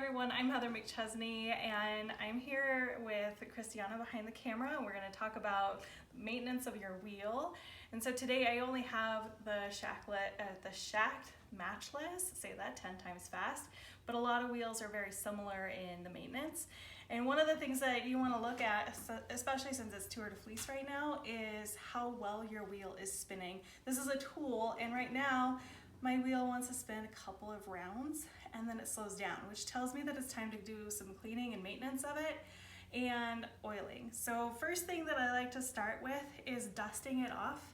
everyone, I'm Heather McChesney and I'm here with Christiana behind the camera. We're going to talk about maintenance of your wheel. And so today I only have the Shacked Matchless, say that 10 times fast, but a lot of wheels are very similar in the maintenance. And one of the things that you want to look at, especially since it's Tour de Fleece right now, is how well your wheel is spinning. This is a tool, and right now my wheel wants to spin a couple of rounds and then it slows down, which tells me that it's time to do some cleaning and maintenance of it and oiling. So first thing that I like to start with is dusting it off.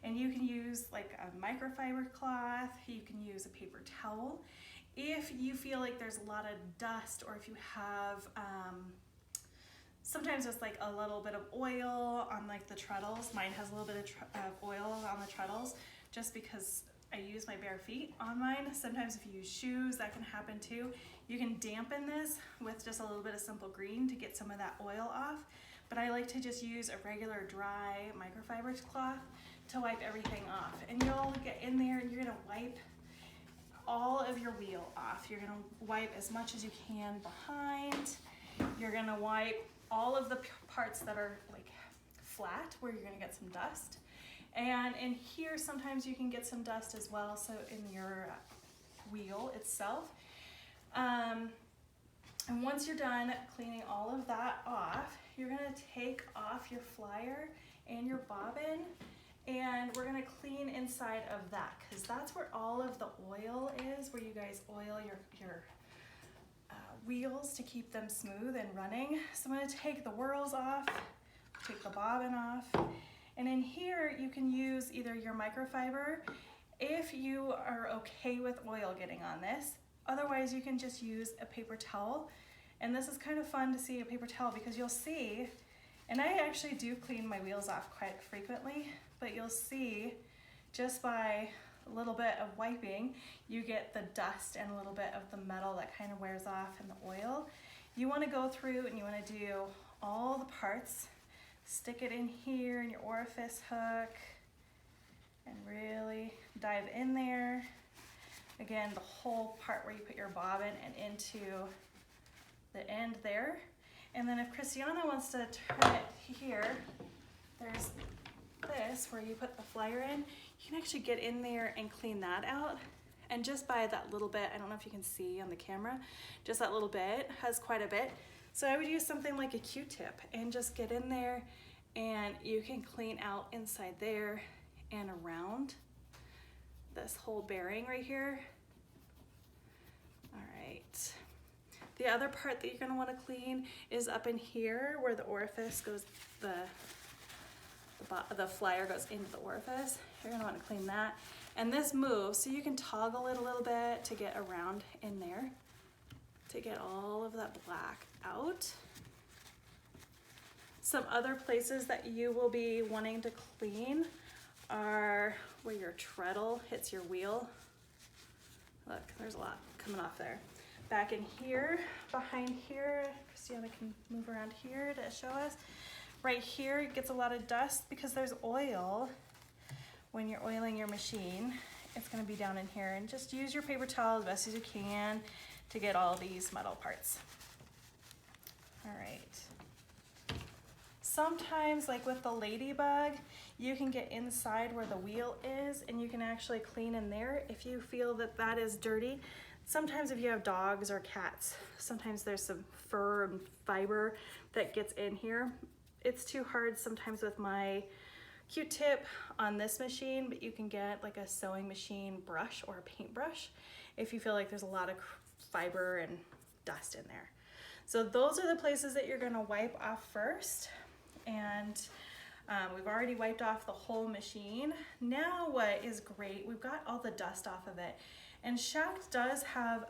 And you can use like a microfiber cloth, you can use a paper towel. If you feel like there's a lot of dust, or if you have, sometimes it's like a little bit of oil on like the treadles. Mine has a little bit of oil on the treadles just because I use my bare feet on mine. Sometimes if you use shoes, that can happen too. You can dampen this with just a little bit of Simple Green to get some of that oil off. But I like to just use a regular dry microfiber cloth to wipe everything off. And you'll get in there and you're gonna wipe all of your wheel off. You're gonna wipe as much as you can behind. You're gonna wipe all of the parts that are like flat where you're gonna get some dust. And in here, sometimes you can get some dust as well, so in your wheel itself. And once you're done cleaning all of that off, you're gonna take off your flyer and your bobbin, and we're gonna clean inside of that, because that's where all of the oil is, where you guys oil your wheels to keep them smooth and running. So I'm gonna take the whirls off, take the bobbin off, and in here you can use either your microfiber if you are okay with oil getting on this. Otherwise you can just use a paper towel. And this is kind of fun to see a paper towel, because you'll see, and I actually do clean my wheels off quite frequently, but you'll see just by a little bit of wiping, you get the dust and a little bit of the metal that kind of wears off in the oil. You want to go through and you want to do all the parts. Stick it in here in your orifice hook and really dive in there. Again, the whole part where you put your bobbin and into the end there. And then if Christiana wants to turn it here, there's this where you put the flyer in. You can actually get in there and clean that out. And just by that little bit, I don't know if you can see on the camera, just that little bit has quite a bit. So I would use something like a Q-tip and just get in there, and you can clean out inside there and around this whole bearing right here. All right. The other part that you're gonna wanna clean is up in here where the orifice goes, the flyer goes into the orifice. You're gonna wanna clean that. And this moves, so you can toggle it a little bit to get around in there, to get all of that black out. Some other places that you will be wanting to clean are where your treadle hits your wheel. Look, there's a lot coming off there. Back in here, behind here, Christiana can move around here to show us. Right here, it gets a lot of dust because there's oil. When you're oiling your machine, it's gonna be down in here, and just use your paper towel as best as you can to get all these metal parts. All right. Sometimes, like with the Ladybug, you can get inside where the wheel is and you can actually clean in there if you feel that that is dirty. Sometimes if you have dogs or cats, sometimes there's some fur and fiber that gets in here. It's too hard sometimes with my Q-tip on this machine, but you can get like a sewing machine brush or a paintbrush if you feel like there's a lot of fiber and dust in there. So those are the places that you're gonna wipe off first. And we've already wiped off the whole machine. Now what is great, we've got all the dust off of it. And Shacked does have,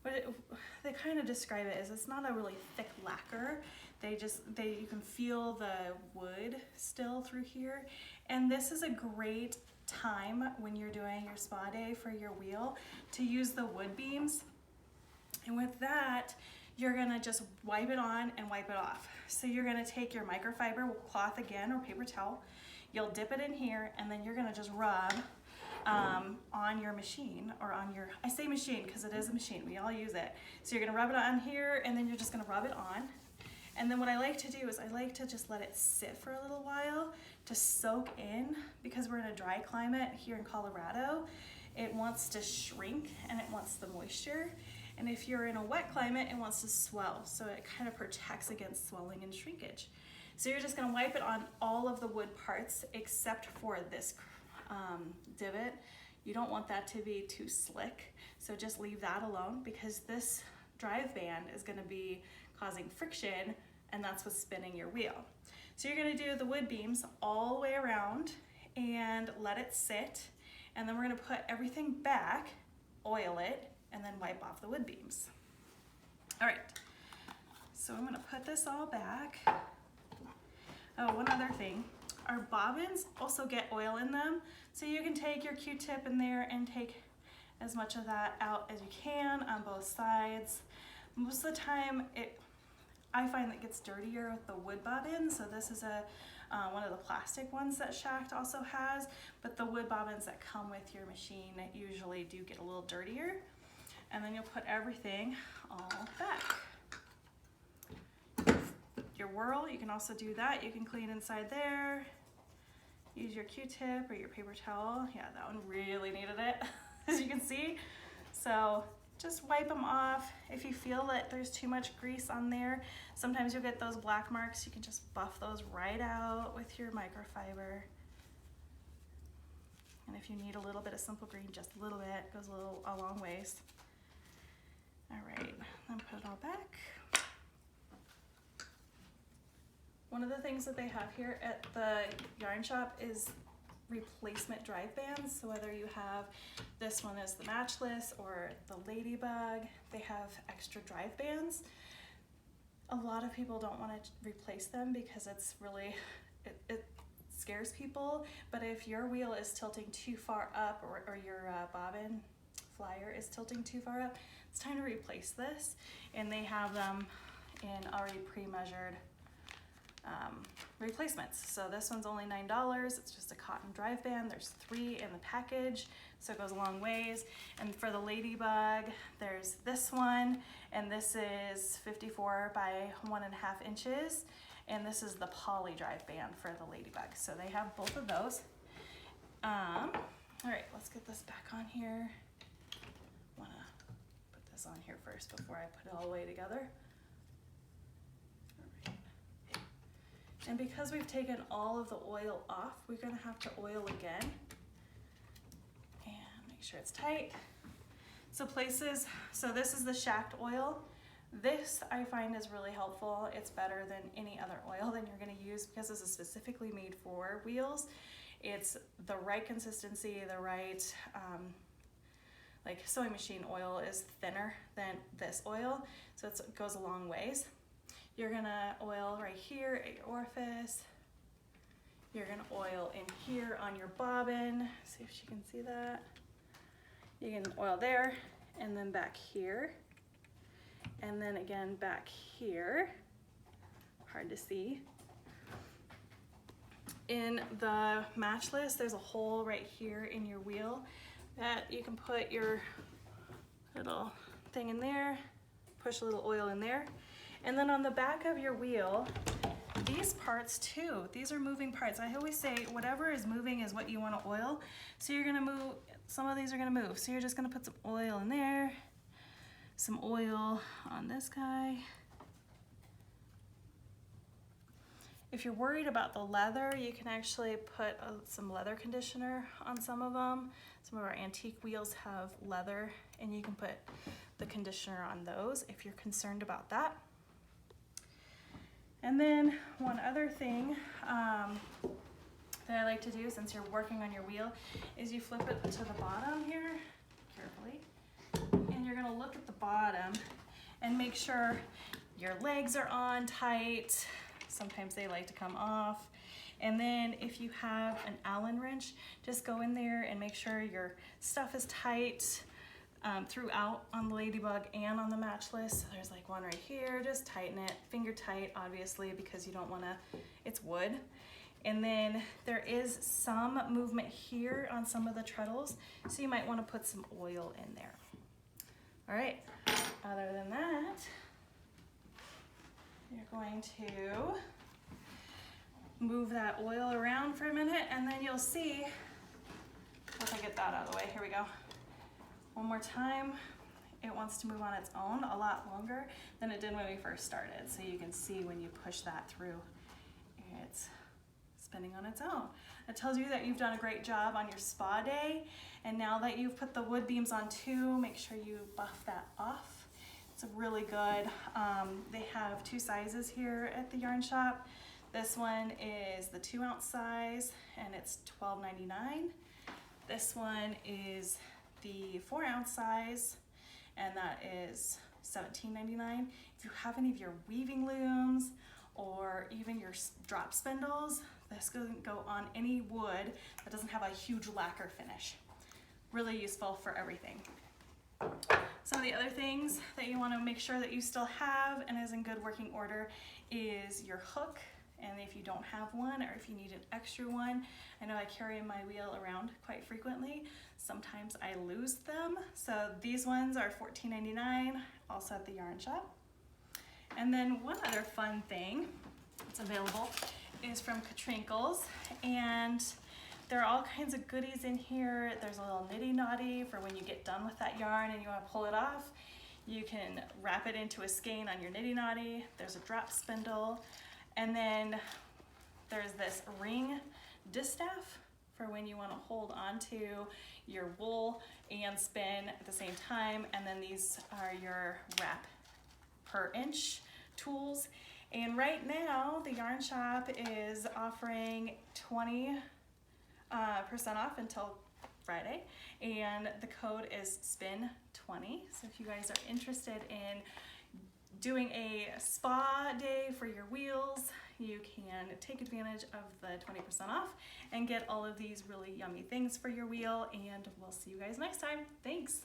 they kind of describe it as, it's not a really thick lacquer. You can feel the wood still through here. And this is a great time when you're doing your spa day for your wheel to use the wood beams. And with that, you're gonna just wipe it on and wipe it off. So you're gonna take your microfiber cloth again or paper towel, you'll dip it in here, and then you're gonna just rub on your machine, or on your, I say machine because it is a machine, we all use it. So you're gonna rub it on here, and then you're just gonna rub it on. And then what I like to do is I like to just let it sit for a little while to soak in, because we're in a dry climate here in Colorado. It wants to shrink and it wants the moisture. And if you're in a wet climate, it wants to swell. So it kind of protects against swelling and shrinkage. So you're just gonna wipe it on all of the wood parts except for this divot. You don't want that to be too slick. So just leave that alone, because this drive band is gonna be causing friction, and that's what's spinning your wheel. So you're gonna do the wood beams all the way around and let it sit. And then we're gonna put everything back, oil it, and then wipe off the wood beams. All right, so I'm gonna put this all back. Oh, one other thing. Our bobbins also get oil in them. So you can take your Q-tip in there and take as much of that out as you can on both sides. Most of the time, I find that it gets dirtier with the wood bobbin. So this is one of the plastic ones that Schacht also has, but the wood bobbins that come with your machine usually do get a little dirtier. And then you'll put everything all back. Your whirl, you can also do that. You can clean inside there. Use your Q-tip or your paper towel. Yeah, that one really needed it, as you can see. So just wipe them off. If you feel that there's too much grease on there, sometimes you'll get those black marks. You can just buff those right out with your microfiber. And if you need a little bit of simple green, just a little bit, goes a long ways. All right, then put it all back. One of the things that they have here at the yarn shop is replacement drive bands. So whether you have this one as the Matchless or the Ladybug, they have extra drive bands. A lot of people don't want to replace them because it's really, it scares people. But if your wheel is tilting too far up, or your bobbin flyer is tilting too far up, it's time to replace this. And they have them in already pre-measured replacements. So this one's only $9. It's just a cotton drive band. There's 3 in the package, so it goes a long ways. And for the Ladybug, there's this one, and this is 54 by 1.5 inches. And this is the poly drive band for the Ladybug. So they have both of those. All right, let's get this back on here. Wanna put this on here first before I put it all the way together. And because we've taken all of the oil off, we're gonna have to oil again and make sure it's tight. So this is the Schacht oil. This I find is really helpful. It's better than any other oil than you're gonna use, because this is specifically made for wheels. It's the right consistency, the right, like sewing machine oil is thinner than this oil, so it goes a long ways. You're gonna oil right here at your orifice. You're gonna oil in here on your bobbin. See if she can see that. You can oil there, and then back here. And then again back here. Hard to see. In the Matchless, there's a hole right here in your wheel that you can put your little thing in there, push a little oil in there. And then on the back of your wheel, these parts too, these are moving parts. I always say whatever is moving is what you want to oil. So you're gonna move, some of these are gonna move. So you're just gonna put some oil in there, some oil on this guy. If you're worried about the leather, you can actually put some leather conditioner on some of them. Some of our antique wheels have leather, and you can put the conditioner on those if you're concerned about that. And then one other thing that I like to do, since you're working on your wheel, is you flip it to the bottom here, carefully, and you're gonna look at the bottom and make sure your legs are on tight. Sometimes they like to come off. And then if you have an Allen wrench, just go in there and make sure your stuff is tight throughout on the Ladybug and on the Matchless. There's like one right here, just tighten it, finger tight, obviously, because you don't wanna, it's wood. And then there is some movement here on some of the treadles, so you might want to put some oil in there. All right, other than that, you're going to move that oil around for a minute, and then you'll see, once I get that out of the way, here we go. One more time, it wants to move on its own a lot longer than it did when we first started. So you can see when you push that through, it's spinning on its own. It tells you that you've done a great job on your spa day, and now that you've put the wood beams on too, make sure you buff that off. It's really good. They have 2 sizes here at the yarn shop. This one is the 2-ounce size, and it's $12.99. This one is the 4-ounce size, and that is $17.99. If you have any of your weaving looms or even your drop spindles, this can go on any wood that doesn't have a huge lacquer finish. Really useful for everything. Some of the other things that you want to make sure that you still have and is in good working order is your hook. And if you don't have one, or if you need an extra one, I know I carry my wheel around quite frequently. Sometimes I lose them. So these ones are $14.99, also at the yarn shop. And then one other fun thing that's available is from Katrinkles, and there are all kinds of goodies in here. There's a little nitty naughty for when you get done with that yarn and you want to pull it off. You can wrap it into a skein on your nitty naughty. There's a drop spindle. And then there's this ring distaff for when you want to hold onto your wool and spin at the same time. And then these are your wrap per inch tools. And right now the yarn shop is offering 20% off until Friday, and the code is SPIN20. So if you guys are interested in doing a spa day for your wheels, you can take advantage of the 20% off and get all of these really yummy things for your wheel, and we'll see you guys next time. Thanks.